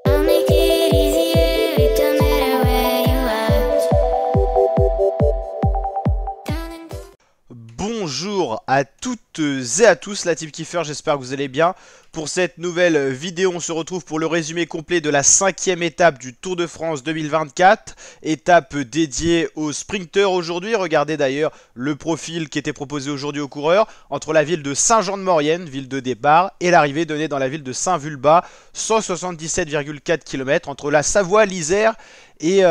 I'll make it easier, it don't matter where you are. Bonjour à toutes et à tous, la Team Kiefer, j'espère que vous allez bien. Pour cette nouvelle vidéo, on se retrouve pour le résumé complet de la 5e étape du Tour de France 2024. Étape dédiée aux sprinteurs aujourd'hui. Regardez d'ailleurs le profil qui était proposé aujourd'hui aux coureurs. Entre la ville de Saint-Jean-de-Maurienne, ville de départ, et l'arrivée donnée dans la ville de Saint-Vulbas, 177,4 km entre la Savoie, l'Isère et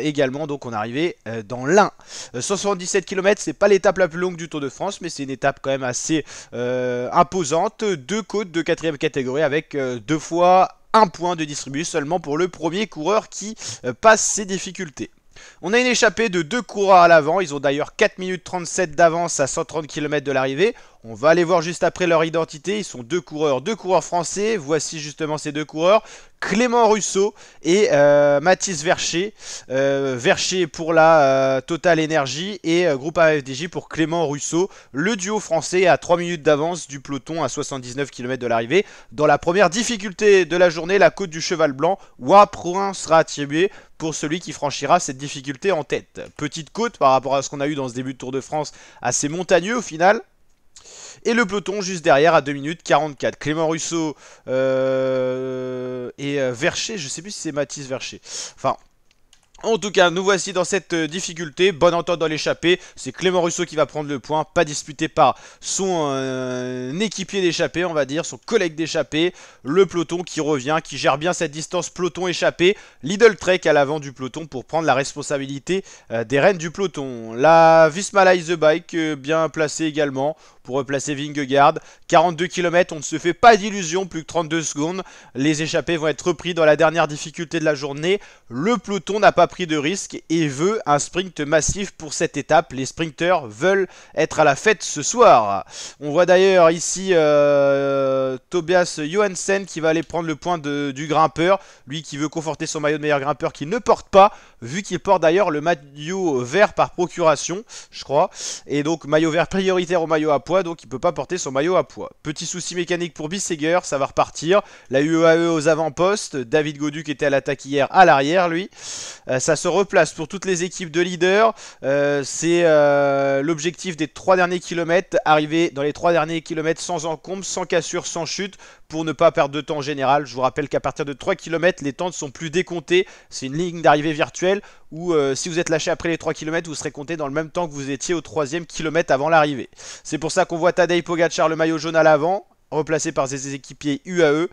également donc on est arrivé dans l'Ain. 177 km, c'est pas l'étape la plus longue du Tour de France, mais c'est une étape quand même assez imposante. Deux côtes de 4e catégorie avec deux fois un point de distribué seulement pour le premier coureur qui passe ses difficultés. On a une échappée de deux coureurs à l'avant, ils ont d'ailleurs 4 minutes 37 d'avance à 130 km de l'arrivée. On va aller voir juste après leur identité, ils sont deux coureurs français. Voici justement ces deux coureurs, Clément Russo et Mathis Vercher. Vercher pour la Total Energy et groupe AFDJ pour Clément Russo. Le duo français à 3 minutes d'avance du peloton à 79 km de l'arrivée. Dans la première difficulté de la journée, la côte du Cheval Blanc, où un point sera attribué pour celui qui franchira cette difficulté en tête. Petite côte par rapport à ce qu'on a eu dans ce début de Tour de France, assez montagneux au final. Et le peloton juste derrière à 2 minutes 44. Clément Russo et Vercher, je sais plus si c'est Mathis Vercher. Enfin, en tout cas, nous voici dans cette difficulté. Bonne entente dans l'échappée. C'est Clément Russo qui va prendre le point. Pas disputé par son équipier d'échappée, on va dire, son collègue d'échappée. Le peloton qui revient, qui gère bien cette distance peloton-échappée. Lidl Trek à l'avant du peloton pour prendre la responsabilité des rênes du peloton. La Visma Light the Bike bien placée également pour replacer Vingegaard. 42 km, on ne se fait pas d'illusions, plus que 32 secondes. Les échappés vont être repris dans la dernière difficulté de la journée. Le peloton n'a pas pris de risque et veut un sprint massif pour cette étape. Les sprinteurs veulent être à la fête ce soir. On voit d'ailleurs ici Tobias Johansen qui va aller prendre le point du grimpeur. Lui qui veut conforter son maillot de meilleur grimpeur qu'il ne porte pas, vu qu'il porte d'ailleurs le maillot vert par procuration, je crois. Et donc maillot vert prioritaire au maillot à poids, donc il ne peut pas porter son maillot à poids. Petit souci mécanique pour Bissegger, ça va repartir. La UAE aux avant-postes, David Gaudu qui était à l'attaque hier à l'arrière lui. Ça se replace pour toutes les équipes de leaders. C'est l'objectif des 3 derniers kilomètres, arriver dans les 3 derniers kilomètres sans encombre, sans cassure, sans chute, pour ne pas perdre de temps en général. Je vous rappelle qu'à partir de 3 km, les temps ne sont plus décomptés. C'est une ligne d'arrivée virtuelle où si vous êtes lâché après les 3 km, vous serez compté dans le même temps que vous étiez au 3e kilomètre avant l'arrivée. C'est pour ça qu'on voit Tadej Pogacar, le maillot jaune à l'avant, replacé par ses équipiers UAE.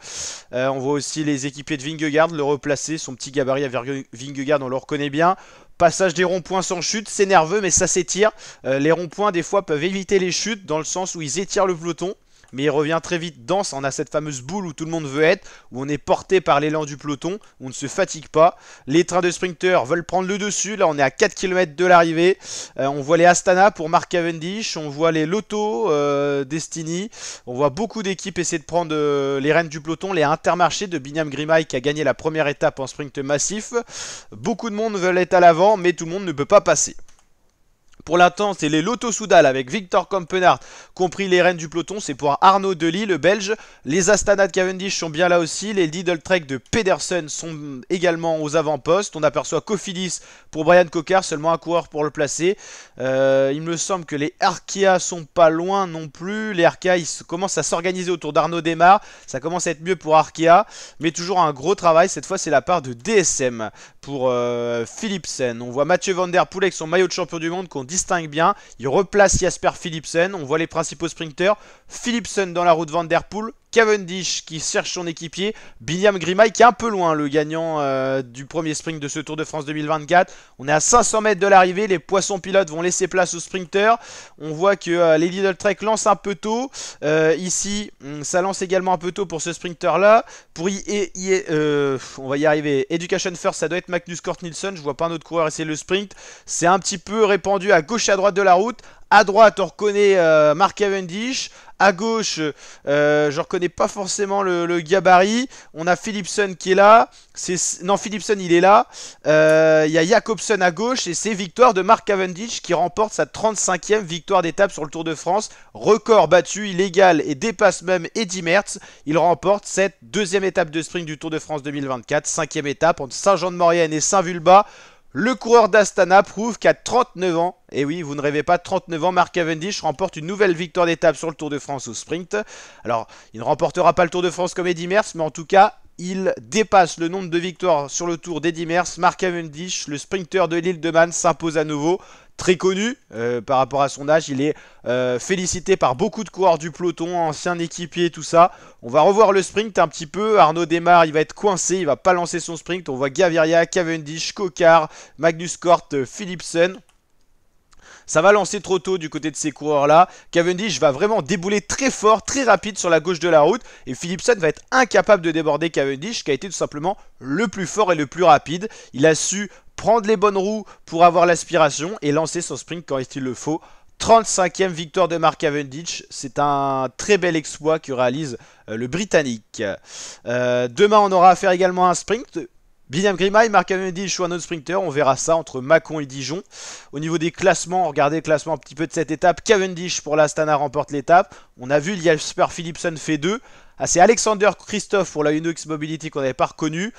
On voit aussi les équipiers de Vingegaard le replacer, son petit gabarit avec Vingegaard, on le reconnaît bien. Passage des ronds-points sans chute, c'est nerveux mais ça s'étire. Les ronds-points des fois peuvent éviter les chutes dans le sens où ils étirent le peloton. Mais il revient très vite dense, on a cette fameuse boule où tout le monde veut être, où on est porté par l'élan du peloton, où on ne se fatigue pas. Les trains de sprinteurs veulent prendre le dessus, là on est à 4 km de l'arrivée. On voit les Astana pour Mark Cavendish, on voit les Lotto, Destiny, on voit beaucoup d'équipes essayer de prendre les rênes du peloton, les Intermarchés de Binyam Girmay qui a gagné la première étape en sprint massif. Beaucoup de monde veulent être à l'avant, mais tout le monde ne peut pas passer. Pour l'instant, c'est les Lotto Soudal avec Victor Kampenardt, compris les rênes du peloton. C'est pour Arnaud Delis, le Belge. Les Astana de Cavendish sont bien là aussi. Les Lidl Trek de Pedersen sont également aux avant-postes. On aperçoit Cofidis pour Brian Cocard, seulement un coureur pour le placer. Il me semble que les Arkea sont pas loin non plus. Les Arkea, ils commencent à s'organiser autour d'Arnaud Démare. Ça commence à être mieux pour Arkea, mais toujours un gros travail. Cette fois, c'est la part de DSM pour Philipsen. On voit Mathieu Van Der Poel avec son maillot de champion du monde qu'on distingue bien. Il replace Jasper Philipsen. On voit les principaux sprinteurs. Philipsen dans la route Van Der Poel. Cavendish qui cherche son équipier, Binyam Girmay qui est un peu loin, le gagnant du premier sprint de ce Tour de France 2024. On est à 500 mètres de l'arrivée, les poissons pilotes vont laisser place aux sprinteurs. On voit que les Lidl Trek lancent un peu tôt. Ici, ça lance également un peu tôt pour ce sprinter là. Pour on va y arriver. Education First, ça doit être Magnus Cort Nielsen. Je vois pas un autre coureur essayer le sprint. C'est un petit peu répandu à gauche et à droite de la route. À droite, on reconnaît Mark Cavendish. À gauche, je reconnais pas forcément le gabarit. On a Philipsen qui est là. Non, Philipsen il est là. Il y a Jacobsen à gauche et c'est victoire de Mark Cavendish qui remporte sa 35e victoire d'étape sur le Tour de France. Record battu, il égale et dépasse même Eddy Merckx. Il remporte cette deuxième étape de sprint du Tour de France 2024. Cinquième étape entre Saint-Jean-de-Maurienne et Saint-Vulbas. Le coureur d'Astana prouve qu'à 39 ans, et oui, vous ne rêvez pas, 39 ans, Mark Cavendish remporte une nouvelle victoire d'étape sur le Tour de France au sprint. Alors, il ne remportera pas le Tour de France comme Eddy Merckx, mais en tout cas, il dépasse le nombre de victoires sur le Tour d'Eddy Merckx. Mark Cavendish, le sprinter de l'île de Man, s'impose à nouveau. Très connu par rapport à son âge, il est félicité par beaucoup de coureurs du peloton, anciens équipiers, tout ça. On va revoir le sprint un petit peu. Arnaud démarre, il va être coincé, il va pas lancer son sprint. On voit Gaviria, Cavendish, Coquard, Magnus Cort, Philipsen. Ça va lancer trop tôt du côté de ces coureurs-là. Cavendish va vraiment débouler très fort, très rapide sur la gauche de la route. Et Philipsen va être incapable de déborder Cavendish, qui a été tout simplement le plus fort et le plus rapide. Il a su prendre les bonnes roues pour avoir l'aspiration et lancer son sprint quand il le faut. 35e victoire de Mark Cavendish, c'est un très bel exploit que réalise le Britannique. Demain on aura à faire également un sprint. Binyam Girmay, Mark Cavendish ou un autre sprinter, on verra ça entre Mâcon et Dijon. Au niveau des classements, regardez le classement un petit peu de cette étape. Cavendish pour l'Astana remporte l'étape. On a vu Jasper Philipsen fait 2. Ah, c'est Alexander Christophe pour la UNOX Mobility qu'on n'avait pas reconnu.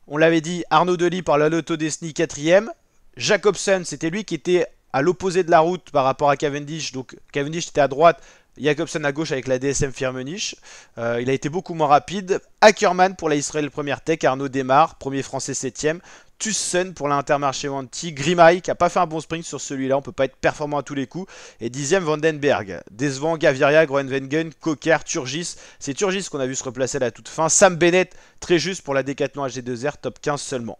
On l'avait dit, Arnaud Delis par la Lotto Destiny 4ème. Jacobsen, c'était lui qui était à l'opposé de la route par rapport à Cavendish. Donc Cavendish était à droite, Jacobsen à gauche avec la DSM Firmenich. Il a été beaucoup moins rapide. Ackermann pour la Israel Première Tech. Arnaud démarre, premier français 7ème. Tussen pour l'Intermarché Wanty. Girmay qui n'a pas fait un bon sprint sur celui-là. On ne peut pas être performant à tous les coups. Et 10ème Vandenberg. Décevant Gaviria, Groenewegen, Coquard, Turgis. C'est Turgis qu'on a vu se replacer à la toute fin. Sam Bennett, très juste pour la Decathlon AG2R, top 15 seulement.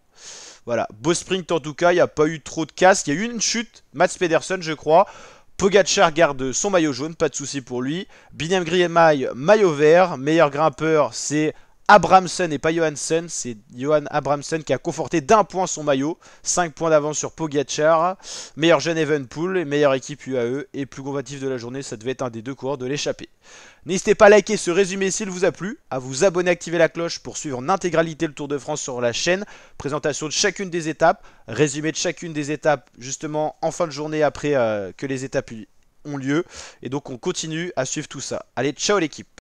Voilà, beau sprint en tout cas, il n'y a pas eu trop de casse. Il y a eu une chute, Mats Pedersen je crois. Pogacar garde son maillot jaune, pas de souci pour lui. Binyam Girmay, maillot vert. Meilleur grimpeur, c'est Abramsen et pas Johansson. C'est Johan Abramsen qui a conforté d'1 point son maillot. 5 points d'avance sur Pogacar. Meilleur jeune Evenepoel et meilleure équipe UAE. Et plus combatif de la journée, ça devait être un des deux coureurs de l'échappée. N'hésitez pas à liker ce résumé s'il vous a plu, à vous abonner, activer la cloche pour suivre en intégralité le Tour de France sur la chaîne. Présentation de chacune des étapes, résumé de chacune des étapes justement en fin de journée après que les étapes ont lieu. Et donc on continue à suivre tout ça. Allez, ciao l'équipe!